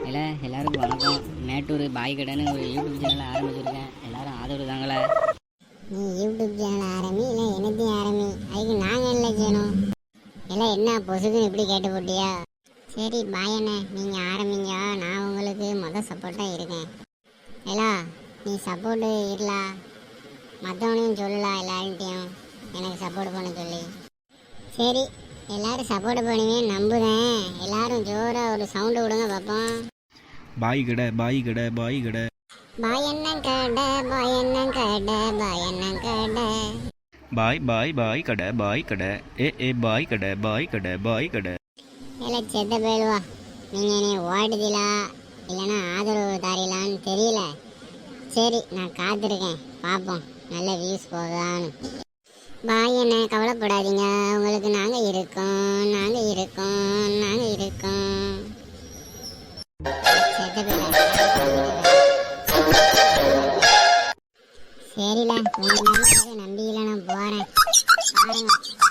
இல்லை எல்லாருக்கும் வணக்கம். மேட்டூர் பாய் கடைன்னு ஒரு யூடியூப் சேனலை ஆரம்பிச்சிருக்கேன். எல்லாரும் ஆதரவு தாங்களே. நீ யூடியூப் சேனல் ஆரம்பி இல்லை எனத்தையும் ஆரம்பி, அதுக்கு நாங்கள் என்ன செய்யணும்? எல்லாம் என்ன பொசுக்குன்னு இப்படி கேட்டு போட்டியா? சரி பாயண்ணே, நீங்கள் ஆரம்பிங்க, நான் உங்களுக்கு சப்போர்ட்டாக இருக்கேன். எல்லா நீ சப்போர்ட்டு இருலா, மற்றவனையும் சொல்லலாம் எல்லார்கிட்டையும் எனக்கு சப்போர்ட் பண்ண சொல்லி. சரி எல்லாரும் சப்போர்ட் பண்ணுவேன் நம்புகிறேன். எல்லாரும் ஜோராக ஒரு சவுண்டு விடுங்க பார்ப்போம். பாய் கடை பாய் கடை பாய் கடை பாயண்ணன் கடை பாயண்ணன் கடை பாயண்ணன் கடை பாய் பாய் பாய் கடை பாய் கடை ஏ பாய் கடை பாய் கடை பாய் கடை. இல்லை செத்த போயிடுவா, நீங்கள் என்னை ஓடுதிலா இல்லைன்னா ஆதரவு தாரீலான்னு தெரியல. சரி நான் காத்திருக்கேன், பார்ப்போம் நல்ல வியூஸ் போகான்னு. பாய் என்ன கவலைப்படாதீங்க, உங்களுக்கு நாங்கள் இருக்கோம் நாங்கள் இருக்கோம் நாங்கள் இருக்கோம். சரில உங்க நம்பிக்கையில நான் போறேன் பாருங்க.